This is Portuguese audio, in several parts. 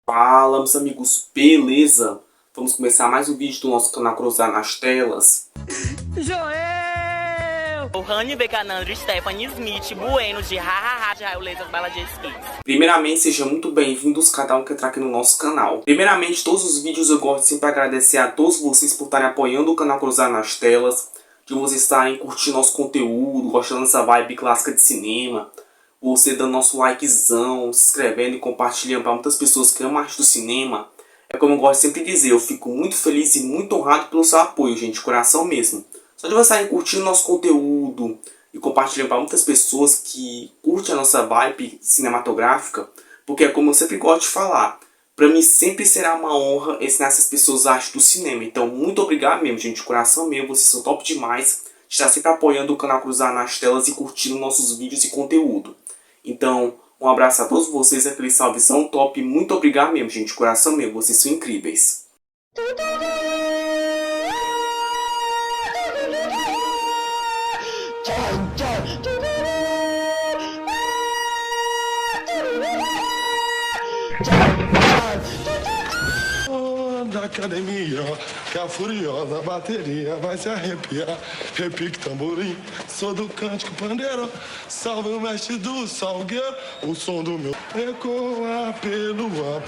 Fala, meus amigos, beleza? Vamos começar mais um vídeo do nosso canal Cruzar nas Telas. Joel! O Rani Becanandro, Stephanie Smith, Bueno de Hahaha, de Raio Laser Bala de Skins. Primeiramente, sejam muito bem-vindos cada um que entrar aqui no nosso canal. Primeiramente, todos os vídeos eu gosto sempre de agradecer a todos vocês por estarem apoiando o canal Cruzar nas Telas, de vocês estarem curtindo nosso conteúdo, gostando dessa vibe clássica de cinema, você dando nosso likezão, se inscrevendo e compartilhando para muitas pessoas que amam a arte do cinema. É como eu gosto sempre de dizer, eu fico muito feliz e muito honrado pelo seu apoio, gente, de coração mesmo. Só de vocês estarem curtindo nosso conteúdo e compartilhando para muitas pessoas que curtem a nossa vibe cinematográfica, porque é como eu sempre gosto de falar, para mim sempre será uma honra ensinar essas pessoas a arte do cinema. Então, muito obrigado mesmo, gente, de coração mesmo, vocês são top demais, de estar sempre apoiando o canal Cruzar nas Telas e curtindo nossos vídeos e conteúdo. Então, um abraço a todos vocês, aquele salvezão top, muito obrigado mesmo, gente, de coração mesmo, vocês são incríveis. Da academia, que a furiosa bateria vai se arrepiar. Repique tamborim, sou do cântico pandeiro. Salve o mestre do salgueiro. O som do meu ecoa pelo ar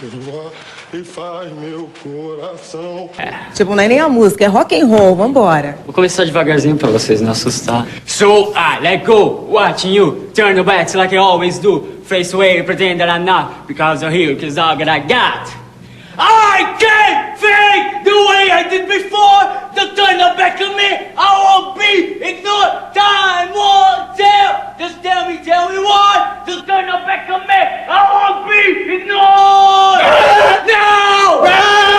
e faz meu coração. Tipo, não é nem a música, é rock and roll, vambora. Vou começar devagarzinho pra vocês não assustar. So I let go, watching you turn your backs like I always do. Face away, pretend that I'm not, because I'm here, cause all that I got. I can't think the way I did before. To turn the back of me, I won't be ignored. Time will tell. Just tell me what. To turn the back of me, I won't be ignored. Now,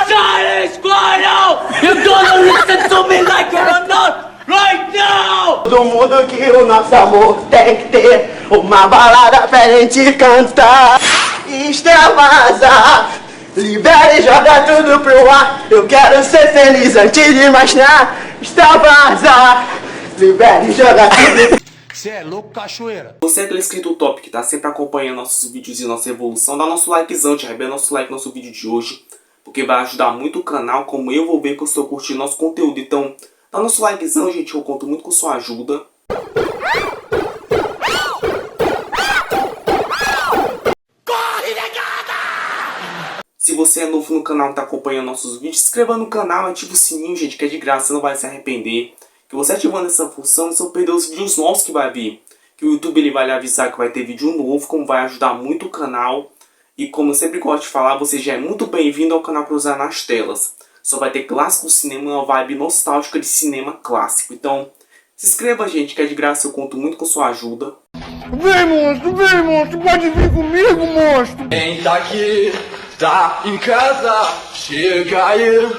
silence, quiet out. You're gonna listen to me like you're not right now. Todo mundo que o nosso amor tem que ter uma balada pra gente cantar. Extravasa. Libera e joga tudo pro ar. Eu quero ser feliz antes de mais nada. Extravasa. Libera e joga tudo. Cê é louco, cachoeira. Você é aquele inscrito top que tá sempre acompanhando nossos vídeos e nossa evolução, dá nosso likezão, te arrebenta nosso like no nosso vídeo de hoje, porque vai ajudar muito o canal, como eu vou ver que eu estou curtindo nosso conteúdo. Então, dá nosso likezão, gente, eu conto muito com sua ajuda. Se você é novo no canal e está acompanhando nossos vídeos, se inscreva no canal, ative o sininho, gente, que é de graça, você não vai se arrepender. Que você ativando essa função, você não perder os vídeos novos que vai vir. Que o YouTube ele vai lhe avisar que vai ter vídeo novo, como vai ajudar muito o canal. E como eu sempre gosto de falar, você já é muito bem-vindo ao canal Cruzar nas Telas. Só vai ter clássico cinema, uma vibe nostálgica de cinema clássico. Então, se inscreva, gente, que é de graça, eu conto muito com sua ajuda. Vem, monstro, pode vir comigo, monstro. Quem tá aqui, tá em casa, chega aí,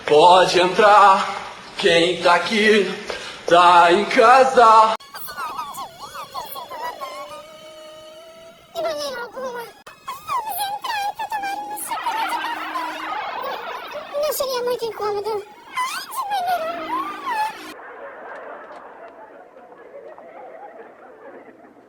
pode entrar. Quem tá aqui, tá em casa. De maneira alguma, vamos entrar pra tomar um chocolate. Não seria muito incômodo. De maneira alguma.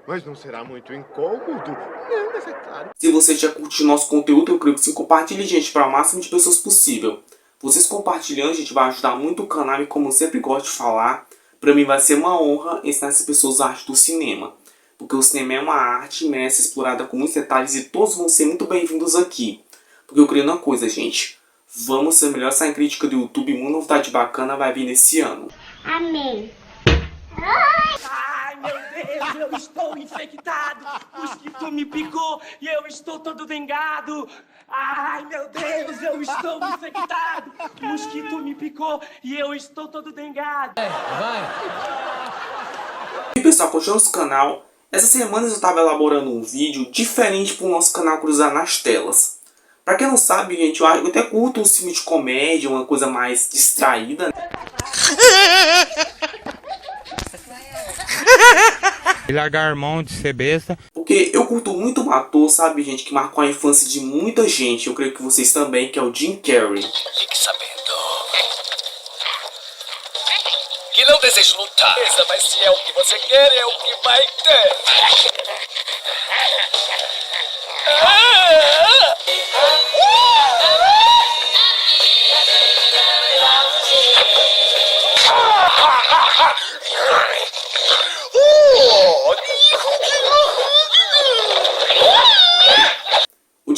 Mas não será muito incômodo? Não, mas é claro. Se você já curtiu nosso conteúdo, eu creio que sim, compartilhe, gente, para o máximo de pessoas possível. Vocês compartilhando, gente, vai ajudar muito o canal e como eu sempre gosto de falar, para mim vai ser uma honra ensinar essas pessoas a arte do cinema. Porque o cinema é uma arte, merece ser explorada com muitos detalhes e todos vão ser muito bem-vindos aqui. Porque eu creio numa coisa, gente, vamos ser melhor essa crítica do YouTube, uma novidade bacana vai vir nesse ano. Amém. Ai, meu Deus, eu estou infectado. O mosquito me picou e eu estou todo dengado. Ai, meu Deus, eu estou infectado. O mosquito me picou e eu estou todo dengado. E pessoal, continuando o canal, essas semanas eu estava elaborando um vídeo diferente para o nosso canal Cruzar nas Telas. Pra quem não sabe, gente, eu até curto um filme de comédia, uma coisa mais distraída, né? Largar mão de ser besta. Porque eu curto muito um ator, sabe, gente, que marcou a infância de muita gente. Eu creio que vocês também, que é o Jim Carrey. Fique sabendo que não desejo lutar, mas se é o que você quer, é o que vai ter.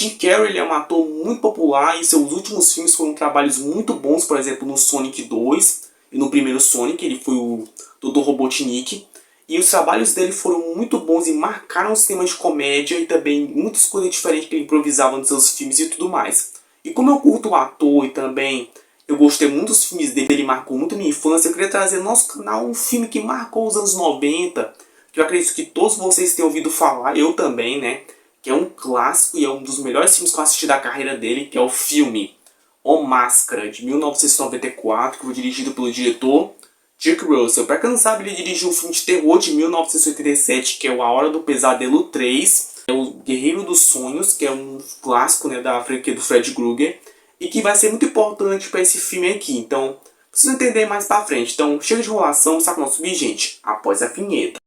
Jim Carrey ele é um ator muito popular e seus últimos filmes foram trabalhos muito bons, por exemplo, no Sonic 2 e no primeiro Sonic, ele foi o Dr. Robotnik. E os trabalhos dele foram muito bons e marcaram o cinema de comédia e também muitas coisas diferentes que ele improvisava nos seus filmes e tudo mais. E como eu curto o ator e também eu gostei muito dos filmes dele, ele marcou muito a minha infância, eu queria trazer no nosso canal um filme que marcou os anos 90, que eu acredito que todos vocês tenham ouvido falar, eu também, né? Que é um clássico e é um dos melhores filmes que eu assisti da carreira dele, que é o filme O Máscara, de 1994, que foi dirigido pelo diretor Jack Russell. Pra quem não sabe, ele dirigiu um filme de terror de 1987, que é o A Hora do Pesadelo 3. É o Guerreiro dos Sonhos, que é um clássico, né, da franquia do Fred Krueger. E que vai ser muito importante para esse filme aqui. Então, vocês vão entender mais pra frente. Então, chega de enrolação, saca o nosso vídeo, gente, após a vinheta.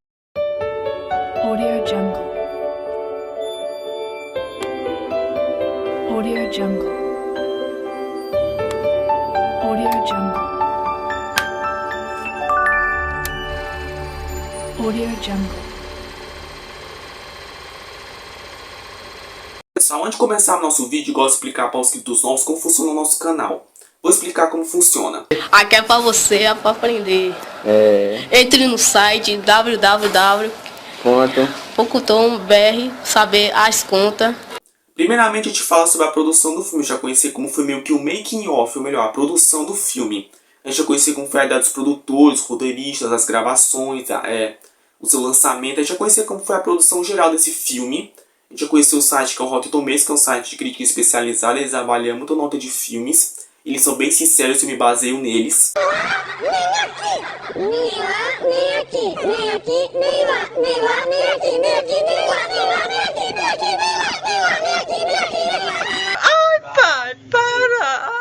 Audio Jungle. Audio Jungle. Audio Jungle. Audio Jungle. Pessoal, antes de começar o nosso vídeo, eu gosto de explicar para os inscritos novos como funciona o nosso canal. Vou explicar como funciona. Aqui é para você, é para aprender. Entre no site www.com.br, saber as contas. Primeiramente, eu te falo sobre a produção do filme. Eu já conheci como foi meio que o making of, ou melhor, a produção do filme. A gente já conheceu como foi a ideia dos produtores, roteiristas, as gravações, o seu lançamento. A gente já conheceu como foi a produção geral desse filme. A gente já conheceu o site que é o Rotten Tomatoes, que é um site de crítica especializada. Eles avaliam muita nota de filmes. Eles são bem sinceros, eu me baseio neles. Ai, pai, para!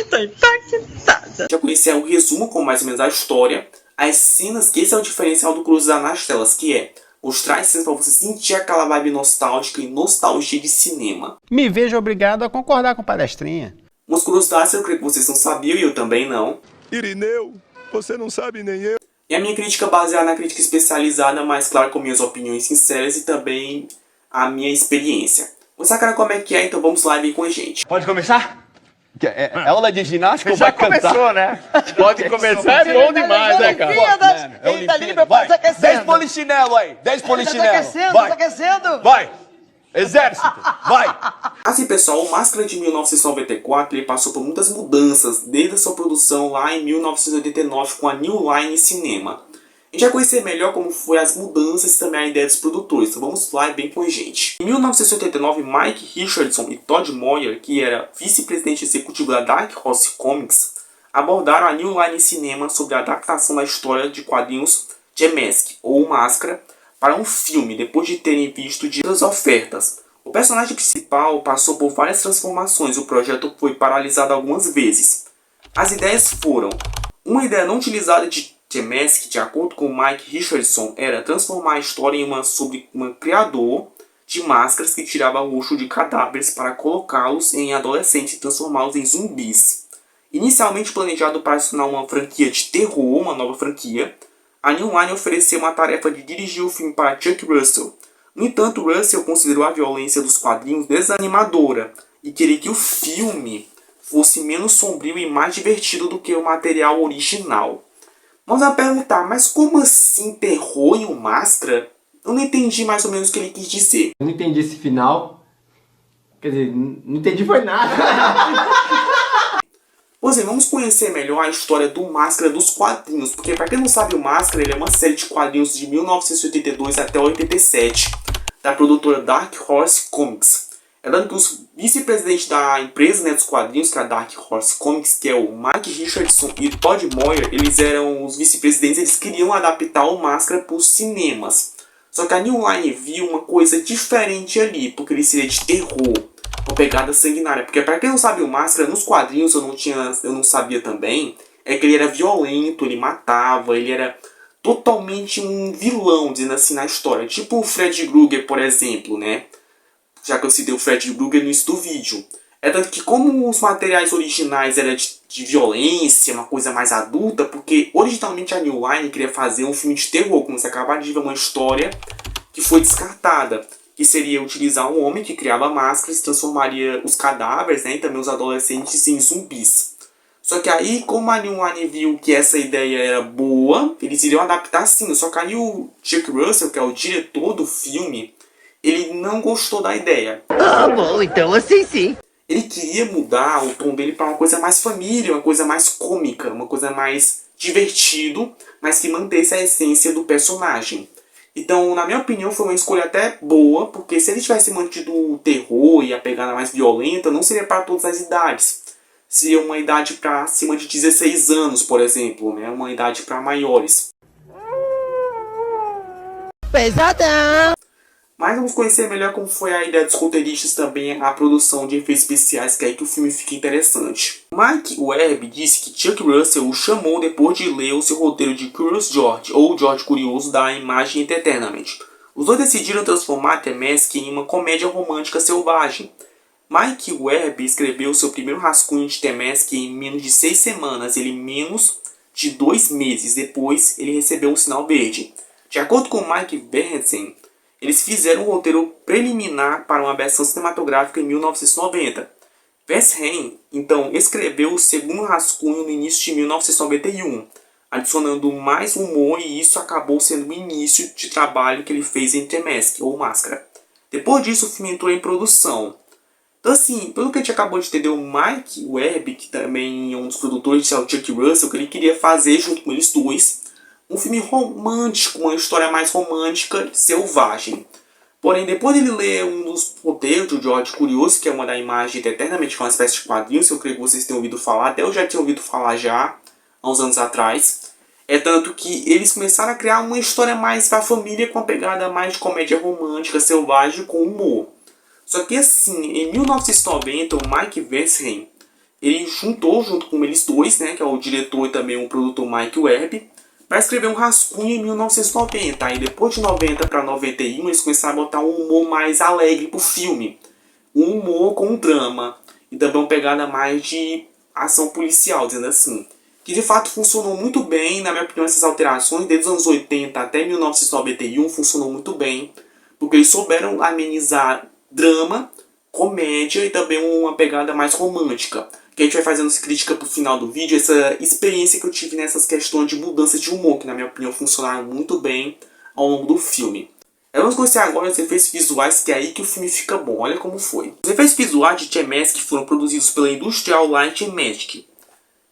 Tô impactada. Já conheceu o resumo com mais ou menos a história, as cenas, que esse é o diferencial do Cruzar nas Telas, que é mostrar as cenas para você sentir aquela vibe nostálgica e nostalgia de cinema. Me vejo obrigado a concordar com o palestrinha. Umas curiosidades eu creio que vocês não sabiam e eu também não. Irineu, você não sabe nem eu. E a minha crítica baseada na crítica especializada, mas claro com minhas opiniões sinceras e também a minha experiência. Vamos sacar como é que é, então vamos lá e vem com a gente. Pode começar? É aula de ginástica ou Já vai cantar? começou, né? Pode começar, é bom demais, né, cara? Ele tá livre, Vai, tá aquecendo. 10 polichinelo aí, 10 polichinelo. Tá aquecendo. Vai, exército, vai. Assim pessoal, o Máscara de 1994 ele passou por muitas mudanças desde a sua produção lá em 1989 com a New Line Cinema. A gente vai conhecer melhor como foi as mudanças e também a ideia dos produtores, então vamos lá e bem com a gente. Em 1989, Mike Richardson e Todd Moyer, que era vice-presidente executivo da Dark Horse Comics, abordaram a New Line Cinema sobre a adaptação da história de quadrinhos The Mask, ou Máscara, para um filme, depois de terem visto diversas ofertas. O personagem principal passou por várias transformações, o projeto foi paralisado algumas vezes. As ideias foram: uma ideia não utilizada de The Mask, de acordo com Mike Richardson, era transformar a história em sobre um criador de máscaras que tirava o rosto de cadáveres para colocá-los em adolescentes e transformá-los em zumbis. Inicialmente planejado para se tornar uma franquia de terror, uma nova franquia, a New Line ofereceu uma tarefa de dirigir o filme para Chuck Russell. No entanto, Russell considerou a violência dos quadrinhos desanimadora e queria que o filme fosse menos sombrio e mais divertido do que o material original. Vamos a perguntar, mas como assim terror em um Máscara? Eu não entendi mais ou menos o que ele quis dizer. Eu não entendi esse final. Quer dizer, não entendi foi nada. Pois é, vamos conhecer melhor a história do Máscara dos quadrinhos. Porque para quem não sabe, o Máscara ele é uma série de quadrinhos de 1982 até 87. Da produtora Dark Horse Comics. É dado que os vice-presidentes da empresa, né, dos quadrinhos, que é a Dark Horse Comics, que é o Mike Richardson e Todd Moyer, eles eram os vice-presidentes, eles queriam adaptar o Máscara para os cinemas. Só que a New Line viu uma coisa diferente ali, porque ele seria de terror, uma pegada sanguinária. Porque para quem não sabe, o Máscara nos quadrinhos, eu não sabia também, é que ele era violento, ele matava, ele era totalmente um vilão, dizendo assim, na história. Tipo o Fred Krueger, por exemplo, né? Já que eu citei o Fred Krueger no início do vídeo. É tanto que como os materiais originais eram de violência, uma coisa mais adulta, porque originalmente a New Line queria fazer um filme de terror, como você acabaram de ver uma história que foi descartada. que seria utilizar um homem que criava máscaras e transformaria os cadáveres, né, e também os adolescentes em zumbis. Só que aí, como a New Line viu que essa ideia era boa, eles iriam adaptar sim. Só que aí o Chuck Russell, que é o diretor do filme, ele não gostou da ideia. Ah, bom, então assim sim. Ele queria mudar o tom dele para uma coisa mais família, uma coisa mais cômica, uma coisa mais divertido, mas que mantesse a essência do personagem. Então, na minha opinião, foi uma escolha até boa, porque se ele tivesse mantido o terror e a pegada mais violenta, não seria para todas as idades. Seria uma idade para acima de 16 anos, por exemplo, né? Uma idade para maiores. Pesadão! Mas vamos conhecer melhor como foi a ideia dos roteiristas, também a produção de efeitos especiais, que é aí que o filme fica interessante. Mike Webb disse que Chuck Russell o chamou depois de ler o seu roteiro de Curious George, ou George Curioso, da Imagem Entertainment. Os dois decidiram transformar The Mask em uma comédia romântica selvagem. Mike Webb escreveu seu primeiro rascunho de The Mask em menos de 6 semanas, ele menos de 2 meses depois ele recebeu o sinal verde. De acordo com Mike Bernstein, eles fizeram um roteiro preliminar para uma versão cinematográfica em 1990. Bernstein, então, escreveu o segundo rascunho no início de 1991, adicionando mais humor, e isso acabou sendo o início de trabalho que ele fez em The Mask, ou Máscara. Depois disso, o filme entrou em produção. Então, assim, pelo que a gente acabou de entender, o Mike Webb, que também é um dos produtores de Chuck Russell, que ele queria fazer junto com eles dois um filme romântico, uma história mais romântica, selvagem. Porém, depois dele ler um dos roteiros do George Curioso, que é uma da Imagem Eternamente, que é uma espécie de quadrinhos, eu creio que vocês tenham ouvido falar, até eu já tinha ouvido falar já, há uns anos atrás. É tanto que eles começaram a criar uma história mais para a família, com uma pegada mais de comédia romântica, selvagem, com humor. Só que assim, em 1990, o Mike Bernstein, ele juntou junto com eles dois, né, que é o diretor e também o produtor Mike Webb, para escrever um rascunho em 1990. Aí depois de 90 para 91, eles começaram a botar um humor mais alegre pro filme. Um humor com drama. E também uma pegada mais de ação policial, dizendo assim. Que de fato funcionou muito bem, na minha opinião, essas alterações, desde os anos 80 até 1991, funcionou muito bem. Porque eles souberam amenizar drama, comédia e também uma pegada mais romântica. Que a gente vai fazendo crítica pro final do vídeo, essa experiência que eu tive nessas questões de mudança de humor, que na minha opinião funcionaram muito bem ao longo do filme. Vamos conhecer agora os efeitos visuais, que é aí que o filme fica bom, olha como foi. Os efeitos visuais de The Mask foram produzidos pela Industrial Light and Magic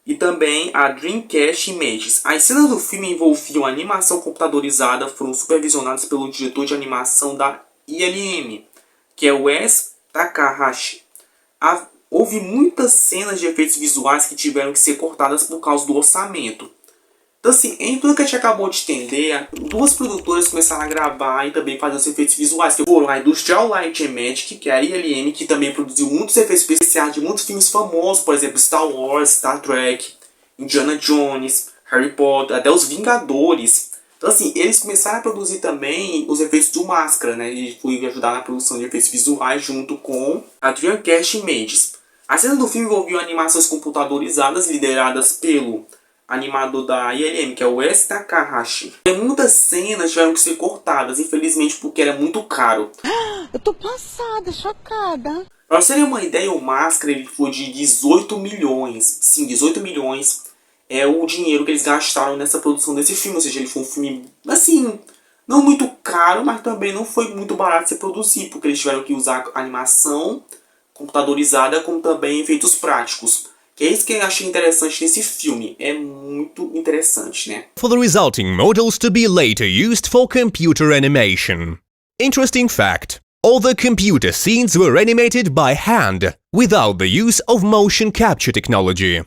e também a Dreamcast Images. As cenas do filme envolviam animação computadorizada, foram supervisionadas pelo diretor de animação da ILM, que é Wes Takahashi. Houve muitas cenas de efeitos visuais que tiveram que ser cortadas por causa do orçamento. Então assim, em tudo que a gente acabou de entender, duas produtoras começaram a gravar e também fazer os efeitos visuais, que foram a Industrial Light and Magic, que é a ILM, que também produziu muitos efeitos especiais de muitos filmes famosos, por exemplo, Star Wars, Star Trek, Indiana Jones, Harry Potter, até os Vingadores. Então assim, eles começaram a produzir também os efeitos do Máscara, né? E fui ajudar na produção de efeitos visuais junto com a Dreamcast Images. As cenas do filme envolviam animações computadorizadas lideradas pelo animador da ILM, que é o Wes Takahashi. E muitas cenas tiveram que ser cortadas, infelizmente, porque era muito caro. Eu tô passada, chocada. Pra vocês terem uma ideia, o Máscara ele foi de 18 milhões. Sim, 18 milhões é o dinheiro que eles gastaram nessa produção desse filme. Ou seja, ele foi um filme, assim, não muito caro, mas também não foi muito barato de se produzir, porque eles tiveram que usar animação computadorizada, como também efeitos práticos. Que é isso que eu achei interessante nesse filme. É muito interessante, né? For the resulting models to be later used for computer animation. Interesting fact. All the computer scenes were animated by hand, without the use of motion capture technology.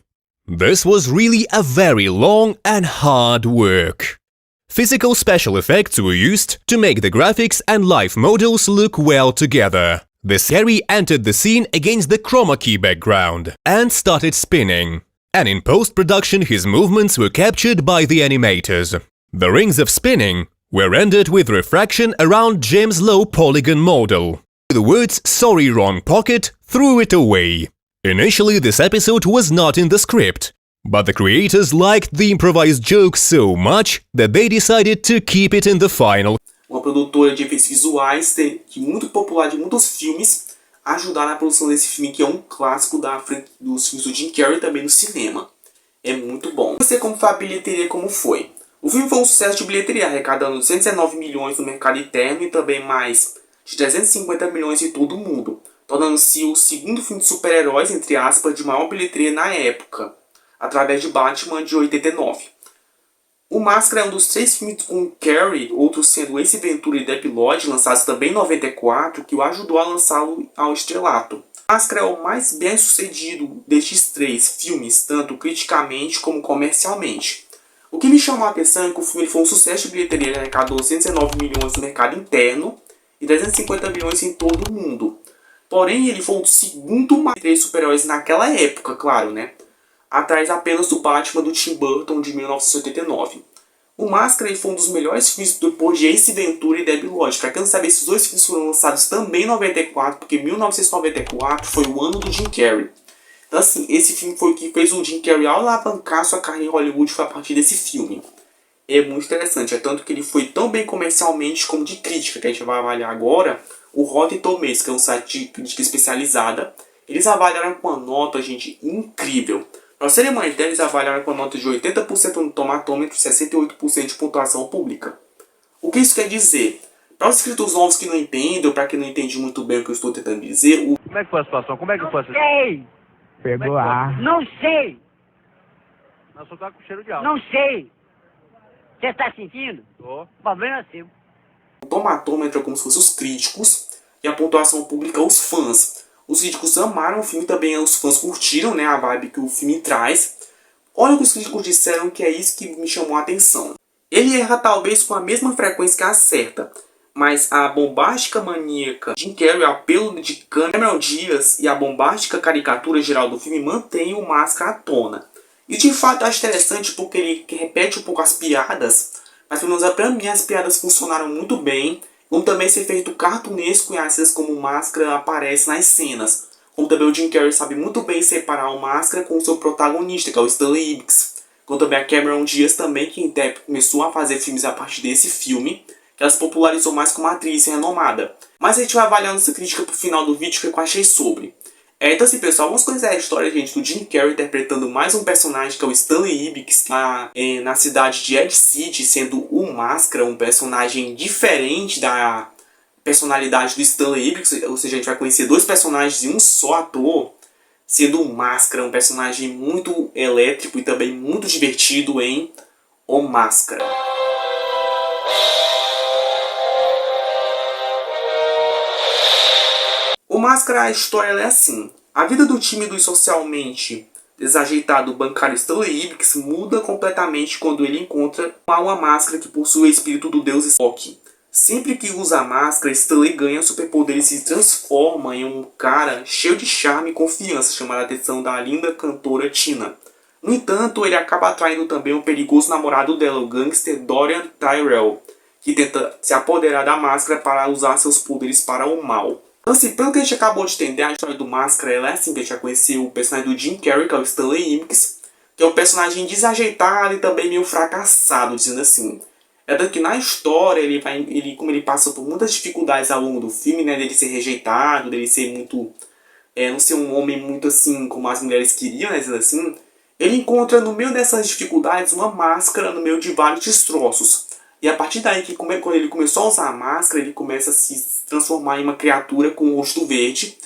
This was really a very long and hard work. Physical special effects were used to make the graphics and live models look well together. The Seri entered the scene against the chroma key background and started spinning. And in post-production his movements were captured by the animators. The rings of spinning were rendered with refraction around Jim's low polygon model. The words "sorry wrong pocket" threw it away. Initially this episode was not in the script, but the creators liked the improvised joke so much that they decided to keep it in the final. uma produtora de efeitos visuais que muito popular de muitos filmes, ajudar na produção desse filme, que é um clássico dos filmes do Jim Carrey também no cinema. É muito bom. Você como foi a bilheteria, como foi? O filme foi um sucesso de bilheteria, arrecadando 219 milhões no mercado interno e também mais de 350 milhões em todo o mundo, tornando-se o segundo filme de super-heróis, entre aspas, de maior bilheteria na época, através de Batman de 89. O Máscara é um dos 3 filmes com Carrey, outros sendo Ace Ventura e Depp Lloyd, lançados também em 94, que o ajudou a lançá-lo ao estrelato. Máscara é o mais bem sucedido destes 3 filmes, tanto criticamente como comercialmente. O que me chamou a atenção é que o filme foi um sucesso de bilheteria, ele arrecadou 119 milhões no mercado interno e 350 milhões em todo o mundo. Porém, ele foi o segundo mais 3 super-heróis naquela época, claro, né? Atrás apenas do Batman do Tim Burton de 1989. O Máscara foi um dos melhores filmes depois de Ace Ventura e Debbie Lloyd. Pra quem não sabe, esses 2 filmes foram lançados também em 94, porque 1994 foi o ano do Jim Carrey. Então assim, esse filme foi o que fez o Jim Carrey alavancar sua carreira em Hollywood, foi a partir desse filme. É muito interessante, é tanto que ele foi tão bem comercialmente como de crítica, que a gente vai avaliar agora. O Rotten Tomatoes, que é um site de crítica especializada, eles avaliaram com uma nota, gente, incrível. Para serem uma ideia, eles avaliaram com a nota de 80% no tomatômetro e 68% de pontuação pública. O que isso quer dizer? Para os inscritos novos que não entendem, ou para quem não entende muito bem o que eu estou tentando dizer... Como é que foi a situação? Como é que foi a situação? Não sei! Pegou ar. Não sei! Nós só tá com cheiro de álcool. Não sei! Você está sentindo? Tô. O problema é seu. O tomatômetro é como se fossem os críticos e a pontuação pública os fãs. Os críticos amaram o filme, também os fãs curtiram, né, a vibe que o filme traz. Olha o que os críticos disseram, que é isso que me chamou a atenção. Ele erra talvez com a mesma frequência que acerta, mas a bombástica maníaca Jim Carrey, o apelo de Cameron Diaz e a bombástica caricatura geral do filme mantém o Máscara à tona. E de fato eu acho interessante porque ele repete um pouco as piadas, mas pelo menos pra mim as piadas funcionaram muito bem, como também esse efeito cartunesco e as vezes como o Máscara aparece nas cenas. Como também o Jim Carrey sabe muito bem separar o Máscara com o seu protagonista, que é o Stanley Ipkiss. Como também a Cameron Diaz também, que começou a fazer filmes a partir desse filme, que ela se popularizou mais como atriz renomada. Mas a gente vai avaliando essa crítica pro final do vídeo, que eu achei sobre. Então assim, pessoal, vamos conhecer a história, gente, do Jim Carrey interpretando mais um personagem, que é o Stanley Ipkiss, na cidade de Ed City, sendo o Máscara, um personagem diferente da personalidade do Stanley Ipkiss, ou seja, a gente vai conhecer 2 personagens e um só ator, sendo o Máscara um personagem muito elétrico e também muito divertido em O Máscara. O Máscara, a história é assim. A vida do tímido e socialmente desajeitado bancário Stanley Ipkiss muda completamente quando ele encontra uma máscara que possui o espírito do deus Spock. Sempre que usa a máscara, Stanley ganha superpoderes e se transforma em um cara cheio de charme e confiança, chamando a atenção da linda cantora Tina. No entanto, ele acaba atraindo também o perigoso namorado dela, o gangster Dorian Tyrell, que tenta se apoderar da máscara para usar seus poderes para o mal. Então assim, pelo que a gente acabou de entender, a história do Máscara ela é assim, que a gente já conheceu o personagem do Jim Carrey, que é o Stanley Ipkiss, que é um personagem desajeitado e também meio fracassado, dizendo assim. É tanto que na história, como ele passa por muitas dificuldades ao longo do filme, né, dele ser rejeitado, dele ser muito, não ser um homem muito assim, como as mulheres queriam, né, dizendo assim, ele encontra no meio dessas dificuldades uma máscara no meio de vários destroços. E a partir daí, quando ele começou a usar a máscara, ele começa a se transformar em uma criatura com o rosto verde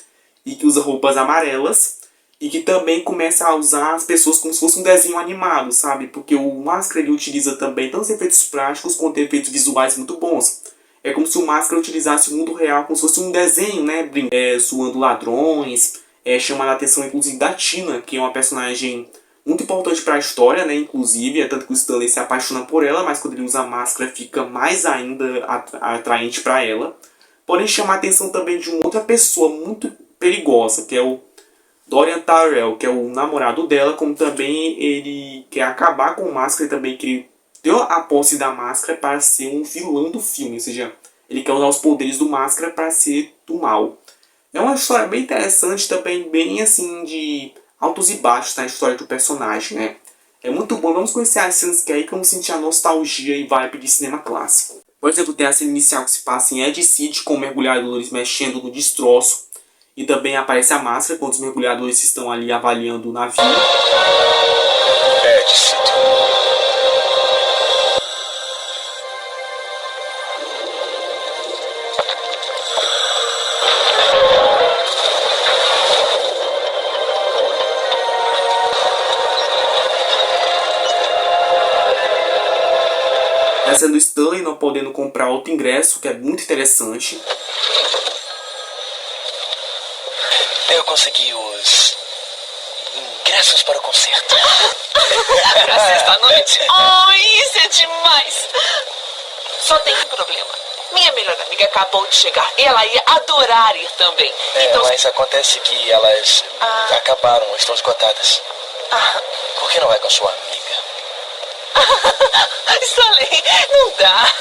e que usa roupas amarelas e que também começa a usar as pessoas como se fosse um desenho animado, sabe? Porque o Máscara ele utiliza também tanto efeitos práticos quanto efeitos visuais muito bons. É como se o Máscara utilizasse o mundo real como se fosse um desenho, né? Zoando ladrões, chamando a atenção inclusive da Tina, que é uma personagem muito importante para a história, né? Inclusive, é tanto que o Stanley se apaixona por ela, mas quando ele usa a máscara fica mais ainda atraente para ela. Porém, chama a atenção também de uma outra pessoa muito perigosa, que é o Dorian Tyrell, que é o namorado dela, como também ele quer acabar com a máscara e também que deu a posse da máscara para ser um vilão do filme, ou seja, ele quer usar os poderes do Máscara para ser do mal. É uma história bem interessante, também bem assim de altos e baixos na história do personagem, né? É muito bom, vamos conhecer as cenas que aí que vamos sentir a nostalgia e vibe de cinema clássico. Por exemplo, tem a cena inicial que se passa em Ed City, com mergulhadores mexendo no destroço. E também aparece a máscara, quando os mergulhadores estão ali avaliando o navio. Ed City. Sendo Stanley não podendo comprar outro ingresso, que é muito interessante. Eu consegui os ingressos para o concerto. Pra sexta-noite? Oh, isso é demais! Só tem um problema. Minha melhor amiga acabou de chegar. Ela ia adorar ir também. Então... mas acontece que elas acabaram, estão esgotadas. Por que não vai com a sua amiga? Stanley, não dá.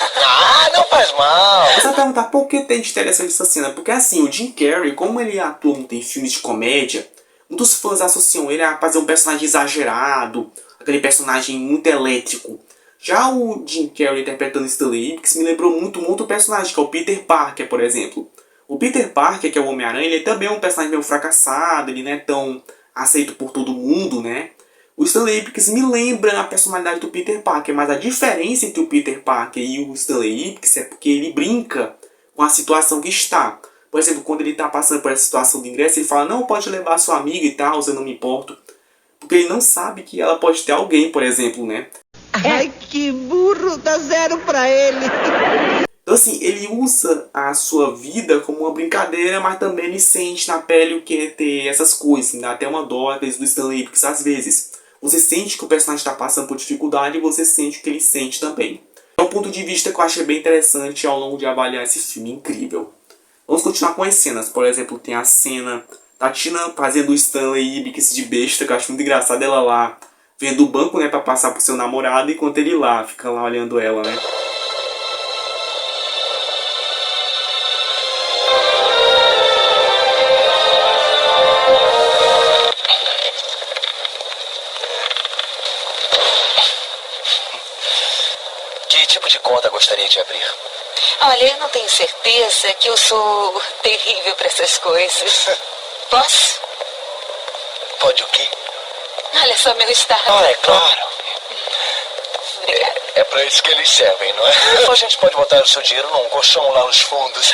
Não faz mal. Você vai perguntar por que tem de interessante essa cena. Porque assim, o Jim Carrey, como ele atua muito em filmes de comédia, muitos fãs associam ele a fazer um personagem exagerado, aquele personagem muito elétrico. Já o Jim Carrey interpretando Stanley Ipkiss me lembrou muito um outro personagem, que é o Peter Parker, por exemplo. O Peter Parker, que é o Homem-Aranha, ele também é um personagem meio fracassado, ele não é tão aceito por todo mundo, né? O Stanley Ipkiss me lembra a personalidade do Peter Parker, mas a diferença entre o Peter Parker e o Stanley Ipkiss é porque ele brinca com a situação que está. Por exemplo, quando ele está passando por essa situação de ingresso, ele fala, não, pode levar a sua amiga e tal, eu não me importo. Porque ele não sabe que ela pode ter alguém, por exemplo, né? Ai, que burro, dá 0 pra ele. Então assim, ele usa a sua vida como uma brincadeira, mas também ele sente na pele o que é ter essas coisas. Dá até uma dó às vezes do Stanley Ipkiss às vezes. Você sente que o personagem está passando por dificuldade e você sente o que ele sente também. É um ponto de vista que eu achei bem interessante ao longo de avaliar esse filme incrível. Vamos continuar com as cenas. Por exemplo, tem a cena da Tina fazendo o Stanley Ipkiss de besta, que eu acho muito engraçado, ela lá vendo o banco, né, para passar pro seu namorado, enquanto ele lá, fica lá olhando ela, né. Que tipo de conta gostaria de abrir? Olha, eu não tenho certeza que eu sou terrível para essas coisas. Posso? Pode o quê? Olha só meu estado. É claro. Obrigada. É pra isso que eles servem, não é? Ou a gente pode botar o seu dinheiro num colchão lá nos fundos.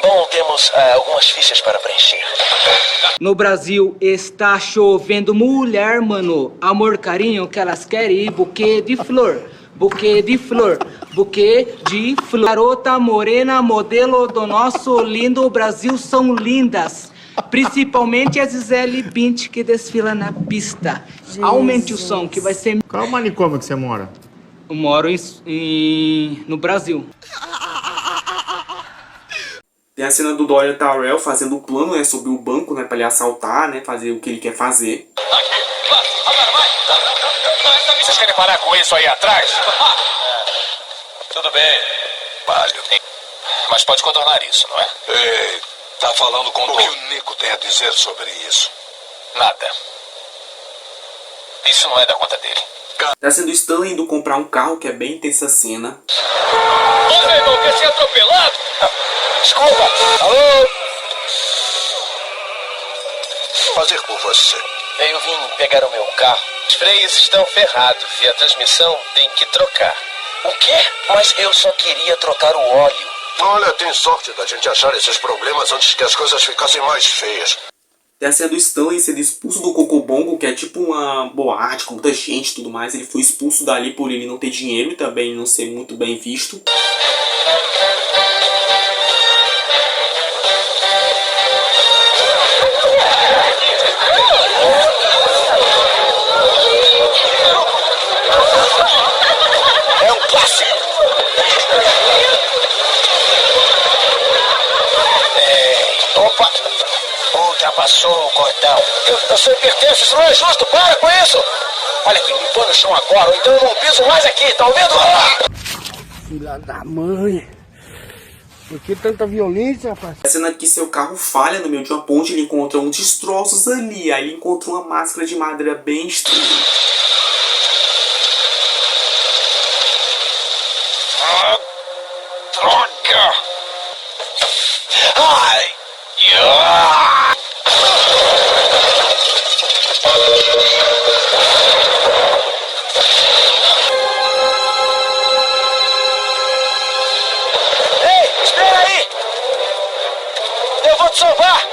Bom, temos algumas fichas para preencher. No Brasil está chovendo mulher, mano. Amor, carinho, que elas querem buquê de flor. Buquê de flor, buquê de flor. Garota morena, modelo do nosso lindo Brasil são lindas. Principalmente a Gisele Bündchen que desfila na pista. Jesus. Aumente o som que vai ser... Qual é o manicômio que você mora? Eu moro no Brasil. Tem a cena do Doyle Tyrell fazendo o plano, né, sobre o banco, né, para ele assaltar, né, fazer o que ele quer fazer. Vocês querem parar com isso aí atrás? Tudo bem. Palho. Mas pode contornar isso, não é? Ei, tá falando com o que o Nico tem a dizer sobre isso? Nada. Isso não é da conta dele. Tá sendo Stanley indo comprar um carro, que é bem intensa a cena. Ô, irmão, quer ser atropelado? Desculpa. Alô? Fazer por você. Eu vim pegar o meu carro. Os freios estão ferrados e a transmissão tem que trocar. O quê? Mas eu só queria trocar o óleo. Olha, tem sorte da gente achar esses problemas antes que as coisas ficassem mais feias. Tem a cena do Stanley sendo expulso do Cocobongo, que é tipo uma boate com muita gente e tudo mais. Ele foi expulso dali por ele não ter dinheiro e também não ser muito bem visto. É um clássico. Opa! Ultrapassou o cordão. Eu sou pertenço, isso não é justo. Para com isso! Olha, limpou no chão agora, ou então eu não piso mais aqui, tá ouvindo? Filha da mãe. Por que tanta violência, rapaz? A cena que seu carro falha no meio de uma ponte, ele encontra uns destroços ali. Aí ele encontra uma máscara de madeira bem estranha. Ei, espera aí! Eu vou te salvar!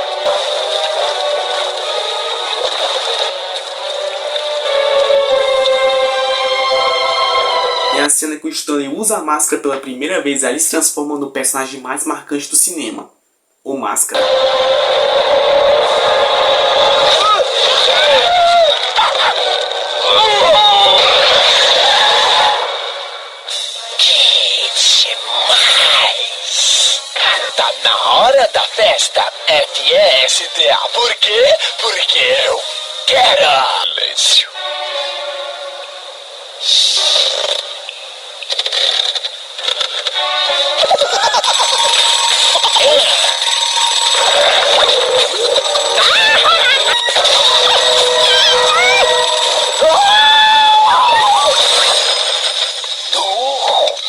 É a cena que o Stanley usa a máscara pela primeira vez, aí ele se transforma no personagem mais marcante do cinema. O Máscara. Tá na hora da festa FSDA. Por quê? Porque eu quero. Silêncio.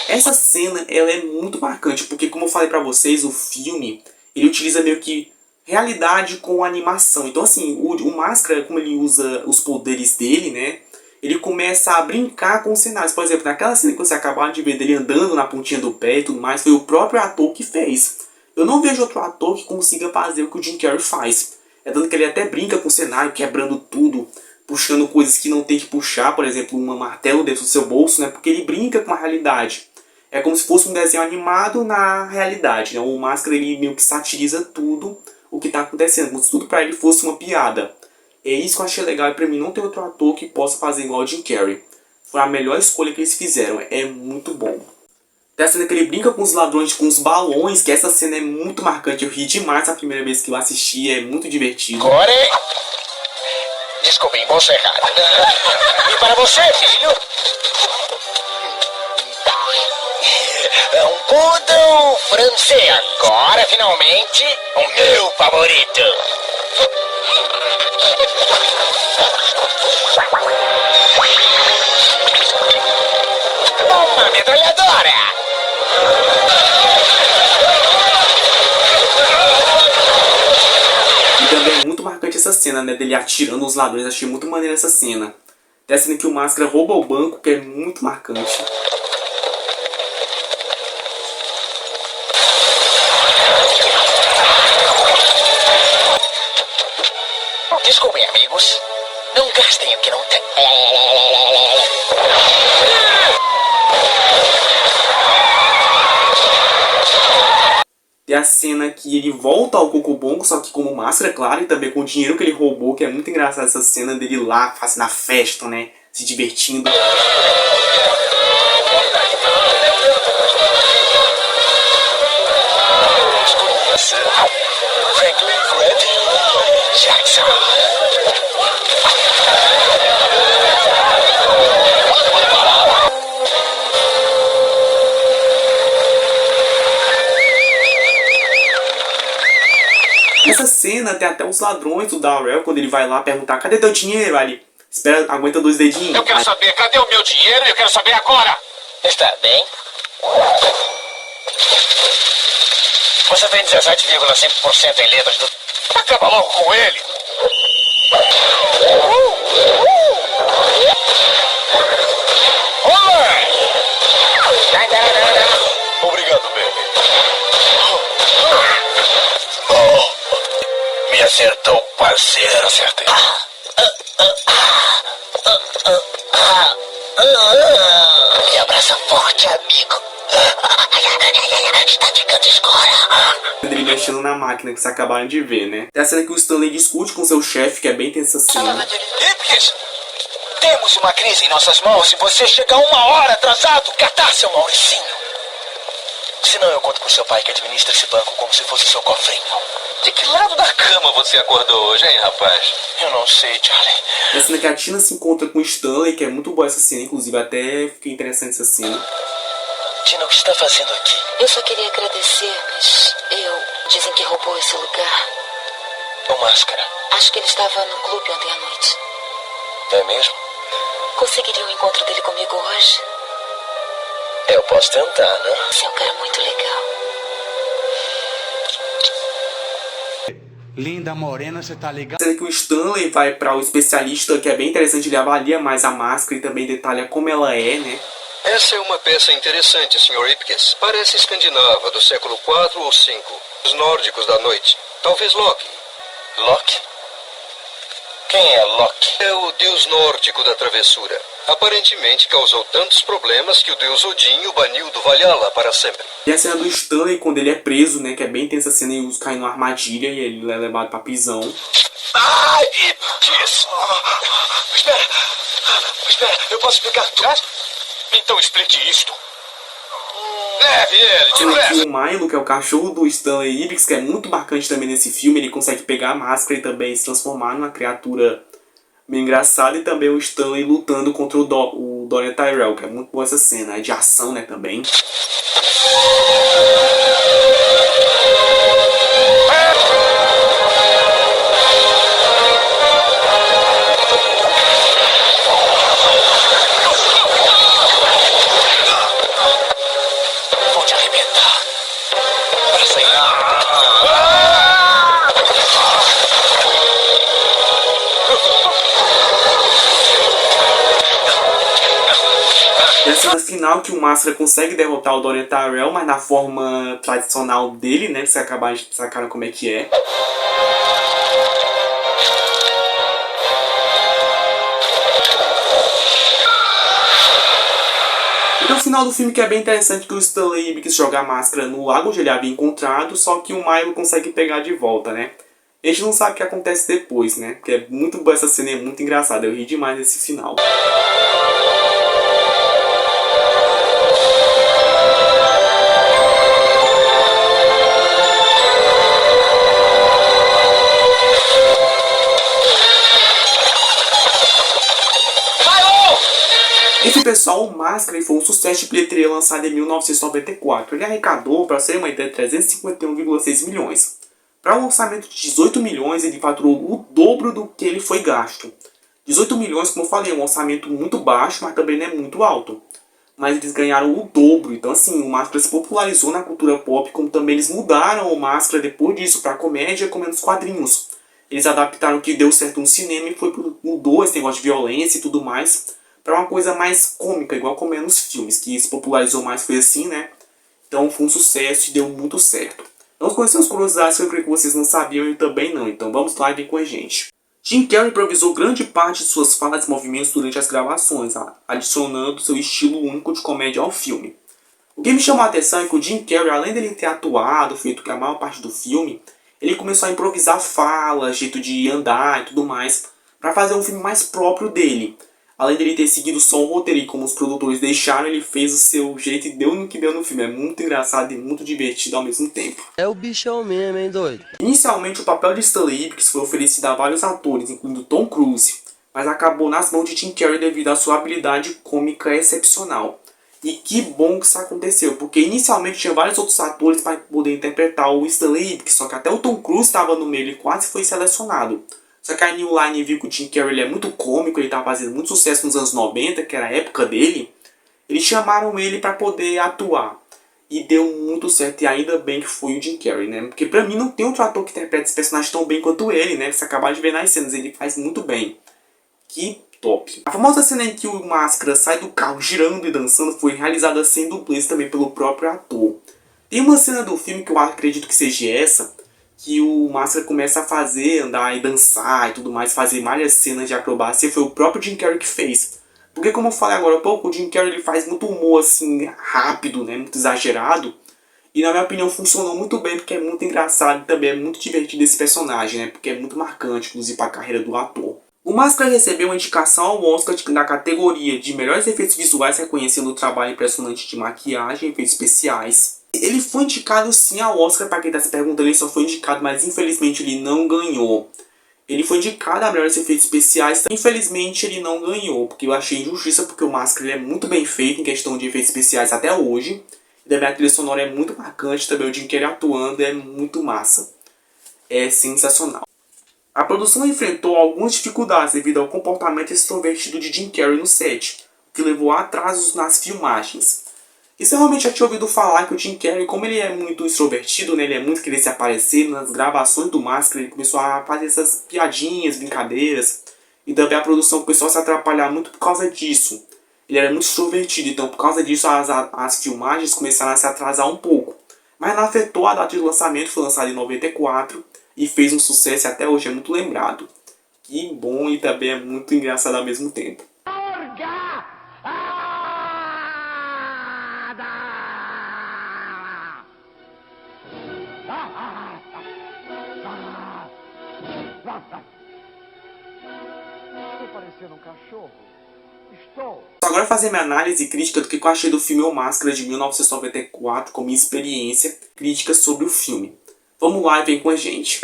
Essa cena, ela é muito marcante, porque como eu falei pra vocês, o filme, ele utiliza meio que realidade com animação. Então assim, o Máscara, como ele usa os poderes dele, né, ele começa a brincar com os cenários. Por exemplo, naquela cena que você acabaram de ver dele andando na pontinha do pé e tudo mais, foi o próprio ator que fez. Eu não vejo outro ator que consiga fazer o que o Jim Carrey faz. É tanto que ele até brinca com o cenário, quebrando tudo, puxando coisas que não tem que puxar, por exemplo, um martelo dentro do seu bolso, né, porque ele brinca com a realidade. É como se fosse um desenho animado na realidade, né? O Máscara, ele meio que satiriza tudo o que está acontecendo, como se tudo para ele fosse uma piada. É isso que eu achei legal, e pra mim não tem outro ator que possa fazer igual o Jim Carrey. Foi a melhor escolha que eles fizeram, é muito bom. Tem a cena que ele brinca com os ladrões, com os balões, que essa cena é muito marcante. Eu ri demais a primeira vez que eu assisti, é muito divertido. Core! Desculpem, bolsa errada. E para você, filho? Um poodle francês. Agora, finalmente, o meu favorito. Uma metralhadora. E também é muito marcante essa cena, né, dele atirando os ladrões. Achei muito maneira essa cena. Tem a cena que o Máscara rouba o banco, que é muito marcante. Desculpem, amigos. Não gastem o que não tem. Tem a cena que ele volta ao Cocobongo, só que como Máscara, claro, e também com o dinheiro que ele roubou, que é muito engraçado essa cena dele lá, fazendo a festa, né, se divertindo. Franklin Fred Jackson. Nessa cena tem até os ladrões do Darrell, quando ele vai lá perguntar, cadê teu dinheiro? Aí ele, espera, aguenta 2 dedinhos. Eu quero saber, cadê o meu dinheiro? Eu quero saber agora. Está bem? Você tem 17,5% em letras do... Acaba logo com ele. Obrigado, baby. Me acertou, parceiro. Acertei. Me abraça forte, amigo. Está ficando escura. Ele mexendo na máquina, que vocês acabaram de ver, né? Tem a cena que o Stanley discute com seu chefe, que é bem tensa cena. Hipkins, temos uma crise em nossas mãos e você chega 1 hora atrasado. Catar, seu Mauricinho. Senão eu conto com seu pai que administra esse banco como se fosse seu cofrinho. De que lado da cama você acordou hoje, hein, rapaz? Eu não sei, Charlie. Tem a cena que a Tina se encontra com o Stanley, que é muito boa essa cena, inclusive até fiquei interessante essa cena. Tina, o que está fazendo aqui? Eu só queria agradecer, mas dizem que roubou esse lugar. O Máscara. Acho que ele estava no clube ontem à noite. É mesmo? Conseguiria um encontro dele comigo hoje? Eu posso tentar, né? Você é um cara muito legal. Linda, morena, você tá ligado? Sendo que o Stanley vai para o especialista, que é bem interessante, ele avalia mais a máscara e também detalha como ela é, né? Essa é uma peça interessante, Sr. Ipkiss. Parece escandinava, do século IV ou V. Os nórdicos da noite. Talvez Loki. Loki? Quem é Loki? É o deus nórdico da travessura. Aparentemente causou tantos problemas que o deus Odin o baniu do Valhalla para sempre. E a cena do Stanley quando ele é preso, né? Que é bem tensa a cena e cai numa armadilha e ele é levado pra prisão. Ai, Ipkiss! Espera, eu posso explicar tudo? Então explique isto. Leve ele, Sendo que o Milo, que é o cachorro do Stanley Ipkiss, que é muito marcante também nesse filme, ele consegue pegar a máscara e também se transformar numa criatura meio engraçada, e também o Stanley lutando contra o Dorian Tyrell, que é muito boa essa cena, é de ação, né, também. Vou te arrebentar. Para sair. E a cena final que o Máscara consegue derrotar o Dorian Tyrell, mas na forma tradicional dele, né? Você acabar de sacar como é que é. E no final do filme que é bem interessante que o Stanley Ipkiss joga a máscara no lago onde ele havia encontrado, só que o Milo consegue pegar de volta, né? A gente não sabe o que acontece depois, né? Porque é muito boa essa cena, é muito engraçada. Eu ri demais desse final. Esse pessoal, o Máscara foi um sucesso de bilheteria lançado em 1994. Ele arrecadou, para ser uma ideia, 351,6 milhões. Para um orçamento de 18 milhões, ele faturou o dobro do que ele foi gasto. 18 milhões, como eu falei, é um orçamento muito baixo, mas também não é muito alto. Mas eles ganharam o dobro. Então, assim, o Máscara se popularizou na cultura pop, como também eles mudaram o Máscara depois disso para comédia, como nos quadrinhos. Eles adaptaram o que deu certo no cinema e mudou esse negócio de violência e tudo mais para uma coisa mais cômica, igual como é nos filmes, que se popularizou mais foi assim, né? Então foi um sucesso e deu muito certo. Nós conhecemos curiosidades que eu creio que vocês não sabiam e eu também não, então vamos lá e vem com a gente. Jim Carrey improvisou grande parte de suas falas e movimentos durante as gravações, adicionando seu estilo único de comédia ao filme. O que me chamou a atenção é que o Jim Carrey, além dele ter atuado, feito que a maior parte do filme, ele começou a improvisar falas, jeito de andar e tudo mais, para fazer um filme mais próprio dele. Além dele ter seguido só o roteiro, como os produtores deixaram, ele fez o seu jeito e deu no que deu no filme. É muito engraçado e muito divertido ao mesmo tempo. É o bichão mesmo, hein, doido? Inicialmente, o papel de Stanley Ipkiss foi oferecido a vários atores, incluindo Tom Cruise, mas acabou nas mãos de Jim Carrey devido à sua habilidade cômica excepcional. E que bom que isso aconteceu, porque inicialmente tinha vários outros atores para poder interpretar o Stanley Ipkiss, só que até o Tom Cruise estava no meio e quase foi selecionado. Só que a New Line viu que o Jim Carrey ele é muito cômico, ele estava fazendo muito sucesso nos anos 90, que era a época dele. Eles chamaram ele para poder atuar. E deu muito certo, e ainda bem que foi o Jim Carrey, né? Porque pra mim não tem outro ator que interpreta esse personagem tão bem quanto ele, né? Você acabar de ver nas cenas, ele faz muito bem. Que top. A famosa cena em que o Máscara sai do carro girando e dançando foi realizada sem dublês também pelo próprio ator. Tem uma cena do filme que eu acredito que seja essa, que o Máscara começa a fazer, andar e dançar e tudo mais, fazer várias cenas de acrobacia, foi o próprio Jim Carrey que fez. Porque como eu falei agora há pouco, o Jim Carrey ele faz muito humor assim, rápido, né, muito exagerado. E na minha opinião funcionou muito bem, porque é muito engraçado e também é muito divertido esse personagem, né, porque é muito marcante, inclusive para a carreira do ator. O Máscara recebeu uma indicação ao Oscar na categoria de melhores efeitos visuais, reconhecendo o trabalho impressionante de maquiagem e efeitos especiais. Ele foi indicado sim ao Oscar, para quem está se perguntando, ele só foi indicado, mas infelizmente ele não ganhou. Ele foi indicado a melhores efeitos especiais, infelizmente ele não ganhou, porque eu achei injustiça, porque o Máscara ele é muito bem feito em questão de efeitos especiais até hoje. E também a trilha sonora é muito marcante, também o Jim Carrey atuando é muito massa. É sensacional. A produção enfrentou algumas dificuldades devido ao comportamento extrovertido de Jim Carrey no set, o que levou a atrasos nas filmagens. E você realmente já tinha ouvido falar que o Jim Carrey, como ele é muito extrovertido, né, ele é muito querer se aparecer nas gravações do Máscara, ele começou a fazer essas piadinhas, brincadeiras, e também a produção começou a se atrapalhar muito por causa disso. Ele era muito extrovertido, então por causa disso as filmagens começaram a se atrasar um pouco. Mas não afetou a data de lançamento, foi lançado em 94 e fez um sucesso e até hoje é muito lembrado. Que bom e também é muito engraçado ao mesmo tempo. Estou parecendo um cachorro. Estou. Agora fazer minha análise crítica do que eu achei do filme O Máscara de 1994 com minha experiência crítica sobre o filme. Vamos lá e vem com a gente.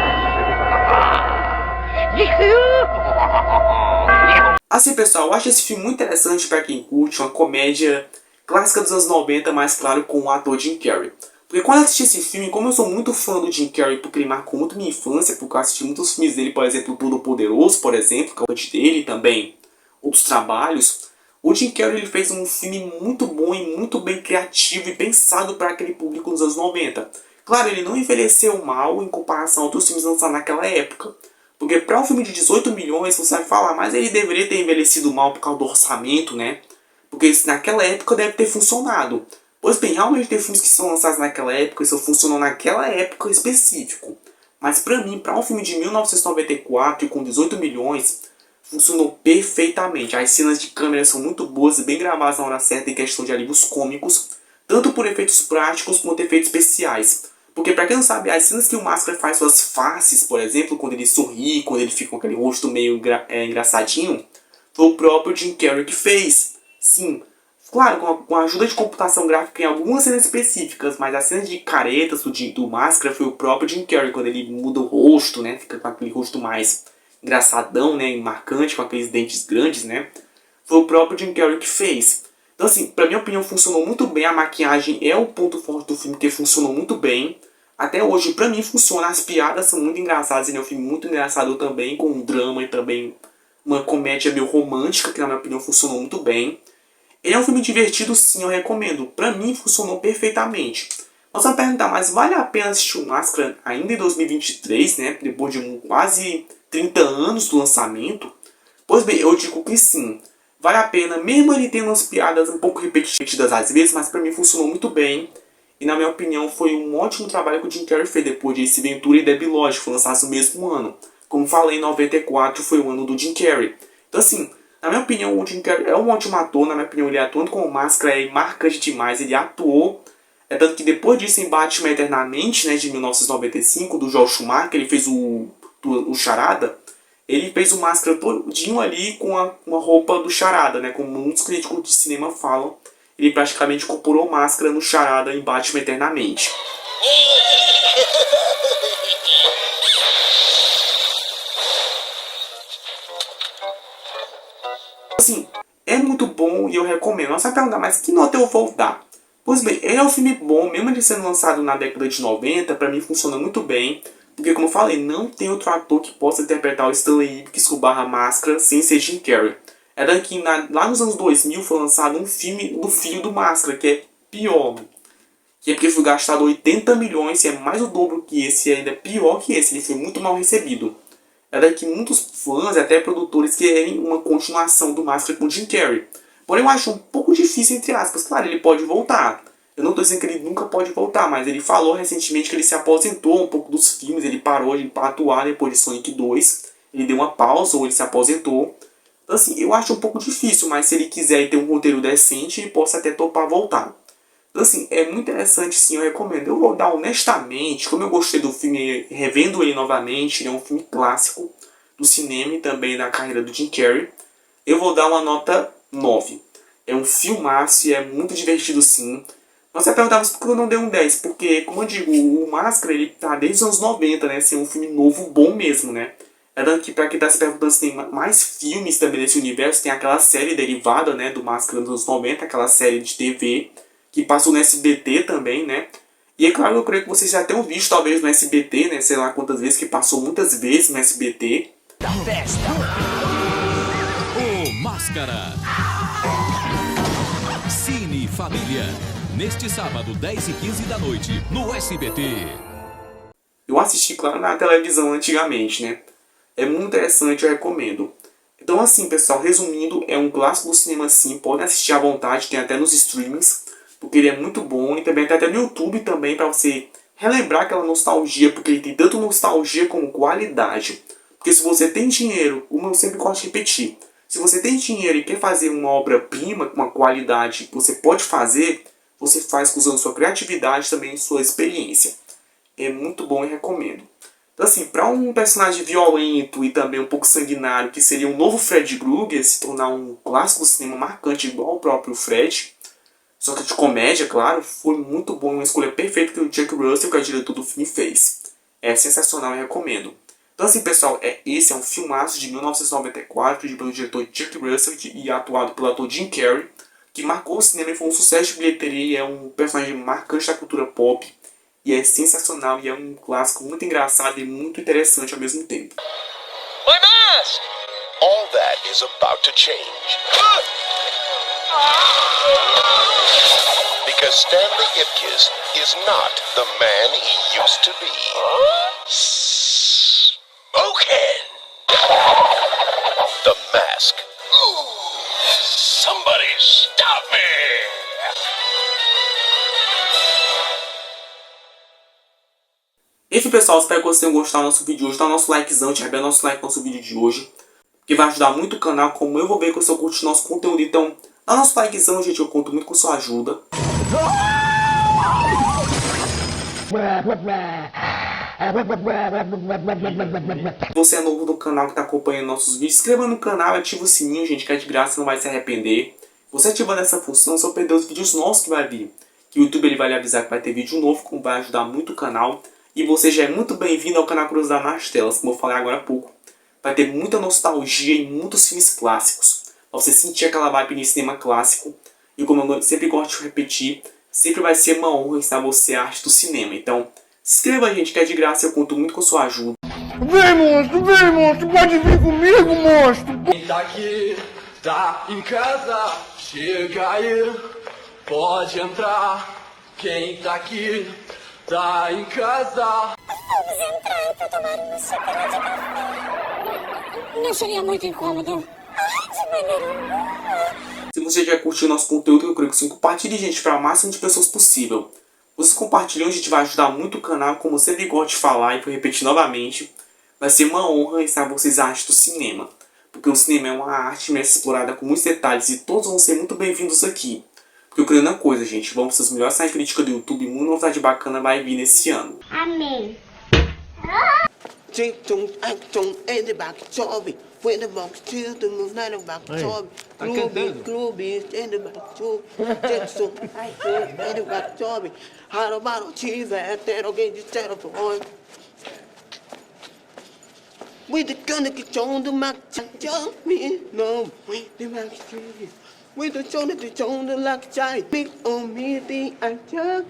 Assim, pessoal, eu acho esse filme muito interessante para quem curte uma comédia clássica dos anos 90, mais claro, com o ator Jim Carrey. Porque quando eu assisti esse filme, como eu sou muito fã do Jim Carrey, porque ele marcou muito minha infância, porque eu assisti muitos filmes dele, por exemplo, Todo Poderoso, por exemplo, que é o dele, também outros trabalhos, o Jim Carrey ele fez um filme muito bom e muito bem criativo e pensado para aquele público dos anos 90. Claro, ele não envelheceu mal em comparação a outros filmes lançados naquela época. Porque para um filme de 18 milhões, você vai falar, mas ele deveria ter envelhecido mal por causa do orçamento, né? Porque naquela época deve ter funcionado. Pois bem, realmente tem filmes que são lançados naquela época e só funcionam naquela época específico. Mas pra mim, para um filme de 1994 e com 18 milhões, funcionou perfeitamente. As cenas de câmera são muito boas e bem gravadas na hora certa em questão de alívios cômicos, tanto por efeitos práticos quanto efeitos especiais. Porque pra quem não sabe, as cenas que o Máscara faz suas faces, por exemplo, quando ele sorri, quando ele fica com aquele rosto meio engraçadinho, foi o próprio Jim Carrey que fez. Sim. Claro, com a ajuda de computação gráfica em algumas cenas específicas, mas as cenas de caretas do Máscara foi o próprio Jim Carrey, quando ele muda o rosto, né? Fica com aquele rosto mais engraçadão, né? E marcante, com aqueles dentes grandes, né? Foi o próprio Jim Carrey que fez. Então, assim, pra minha opinião, funcionou muito bem. A maquiagem é o ponto forte do filme, que funcionou muito bem. Até hoje, pra mim, funciona. As piadas são muito engraçadas. Ele é um filme muito engraçado também, com um drama e também uma comédia meio romântica, que na minha opinião funcionou muito bem. Ele é um filme divertido, sim, eu recomendo. Pra mim, funcionou perfeitamente. Mas você vai perguntar, mas vale a pena assistir o Máscara ainda em 2023, né? Depois de quase 30 anos do lançamento? Pois bem, eu digo que sim. Vale a pena, mesmo ele tendo umas piadas um pouco repetidas às vezes, mas pra mim funcionou muito bem. E na minha opinião, foi um ótimo trabalho que o Jim Carrey fez depois de Ace Ventura e Debi Lodge, que foi lançado no mesmo ano. Como falei, 94 foi o ano do Jim Carrey. Então assim, na minha opinião, o Jim Carrey é um ótimo ator. Na minha opinião, ele atuando como Máscara é marcante demais. Ele atuou. É tanto que depois disso, em Batman Eternamente, né, de 1995, do Joel Schumacher, ele fez o Charada. Ele fez o Máscara todinho ali com a roupa do Charada, né? Como muitos críticos de cinema falam. Ele praticamente incorporou Máscara no Charada em Batman Eternamente. Assim, é muito bom e eu recomendo. Você vai perguntar, mas que nota eu vou dar? Pois bem, ele é um filme bom, mesmo ele sendo lançado na década de 90, pra mim funciona muito bem. Porque, como eu falei, não tem outro ator que possa interpretar o Stanley Ipkiss com Máscara sem ser Jim Carrey. É daqui, lá nos anos 2000 foi lançado um filme do filho do Máscara, que é pior. Que é porque foi gastado 80 milhões, e é mais o dobro que esse, e ainda é pior que esse, ele foi muito mal recebido. É daqui muitos fãs e até produtores querem uma continuação do Máscara com Jim Carrey. Porém, eu acho um pouco difícil, entre aspas. Claro, ele pode voltar. Eu não estou dizendo que ele nunca pode voltar, mas ele falou recentemente que ele se aposentou um pouco dos filmes, ele parou de atuar depois de Sonic 2, ele deu uma pausa ou ele se aposentou. Então assim, eu acho um pouco difícil, mas se ele quiser ter um roteiro decente, ele possa até topar voltar. Então assim, é muito interessante, sim, eu recomendo. Eu vou dar honestamente, como eu gostei do filme, revendo ele novamente, ele é um filme clássico do cinema e também da carreira do Jim Carrey, eu vou dar uma nota 9. É um filmaço e é muito divertido, sim. Você perguntava por que eu não dei um 10, porque, como eu digo, o Máscara, ele tá desde os anos 90, né, assim, um filme novo, bom mesmo, né. É daqui, pra quem tá se perguntando se tem mais filmes também desse universo, tem aquela série derivada, né, do Máscara dos anos 90, aquela série de TV, que passou no SBT também, né. E é claro, eu creio que vocês já tenham visto, talvez, no SBT, né, sei lá quantas vezes, que passou muitas vezes no SBT. Da festa! O Máscara! Cine Família. neste sábado, 10h15 da noite, no SBT. Eu assisti, claro, na televisão antigamente, né? É muito interessante, eu recomendo. Então assim, pessoal, resumindo, é um clássico do cinema sim, podem assistir à vontade, tem até nos streamings, porque ele é muito bom, e também tem até no YouTube também, pra você relembrar aquela nostalgia, porque ele tem tanto nostalgia como qualidade. Porque se você tem dinheiro, como eu sempre gosto de repetir, se você tem dinheiro e quer fazer uma obra-prima com uma qualidade que você pode fazer, você faz usando sua criatividade também e sua experiência. É muito bom e recomendo. Então assim, para um personagem violento e também um pouco sanguinário, que seria um novo Fred Krueger, se tornar um clássico do cinema marcante igual o próprio Fred, só que de comédia, claro, foi muito bom, uma escolha perfeita que o Jack Russell, que é o diretor do filme, fez. É sensacional e recomendo. Então assim, pessoal, esse é um filmaço de 1994, pelo diretor Jack Russell e atuado pelo ator Jim Carrey, que marcou o cinema e foi um sucesso de bilheteria e é um personagem marcante da cultura pop. E é sensacional e é um clássico muito engraçado e muito interessante ao mesmo tempo. My mask! All that is about to change. Because Stanley Ipkiss is not the man he used to be. Smoking! The Mask. Somebody stop me! Enfim, pessoal, espero que vocês tenham gostado do nosso vídeo de hoje. Dá o nosso likezão, arrebenta o nosso like no nosso vídeo de hoje, que vai ajudar muito o canal, como eu vou ver que você curte nosso conteúdo. Então, dá o nosso likezão, gente, eu conto muito com sua ajuda. Se você é novo no canal que está acompanhando nossos vídeos, se inscreva no canal e ativa o sininho, gente, que é de graça, não vai se arrepender. Você ativando essa função, você vai perder os vídeos novos que vai vir. Que o YouTube ele vai lhe avisar que vai ter vídeo novo, como vai ajudar muito o canal. E você já é muito bem-vindo ao canal Curiosidade nas Telas, como eu falei agora há pouco. Vai ter muita nostalgia e muitos filmes clássicos. Pra você sentir aquela vibe de cinema clássico. E como eu sempre gosto de repetir, sempre vai ser uma honra ensinar você a arte do cinema. Então, se inscreva, gente, que é de graça, eu conto muito com sua ajuda. Vem, monstro, pode vir comigo, monstro. Quem tá aqui, tá em casa, chega aí, pode entrar. Quem tá aqui, tá em casa. Vamos entrar pra tomar uma xícara de café. Não seria muito incômodo? De maneira alguma. Se você já curtiu nosso conteúdo, eu creio que sim, compartilhe, gente, para o máximo de pessoas possível. Vocês compartilhando, a gente vai ajudar muito o canal, como eu sempre gosto de falar e vou repetir novamente. Vai ser uma honra ensinar vocês a arte do cinema. Porque o cinema é uma arte mesmo explorada com muitos detalhes e todos vão ser muito bem-vindos aqui. Porque eu creio na coisa, gente, vamos ser os melhores sites de crítica do YouTube e muita novidade bacana vai vir nesse ano. Amém.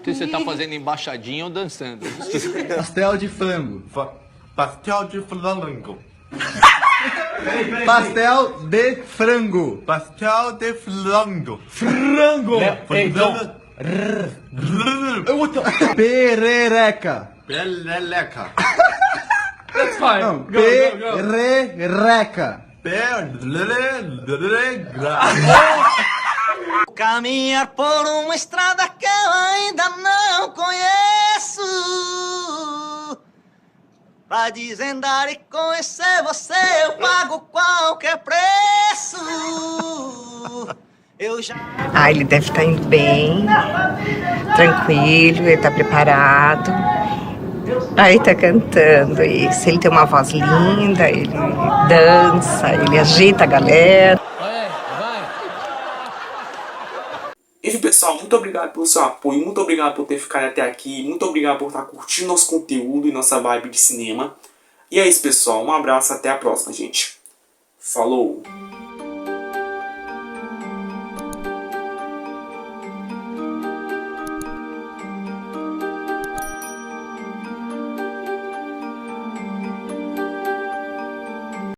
Você tá fazendo embaixadinha ou dançando? Pastel de frango. Pastel de frango. Pastel de frango. Pastel de frango. Frango. Perereca. Perereca. That's fine. Não, go. perereca. Caminhar por uma estrada que eu ainda não conheço, pra desvendar e conhecer você eu pago qualquer preço. Eu já... Ah, ele deve estar indo bem, tranquilo, ele tá preparado. Aí tá cantando, e se ele tem uma voz linda, ele dança, ele agita a galera. Enfim, pessoal, muito obrigado pelo seu apoio, muito obrigado por ter ficado até aqui, muito obrigado por estar curtindo nosso conteúdo e nossa vibe de cinema. E é isso, pessoal, um abraço, até a próxima, gente. Falou!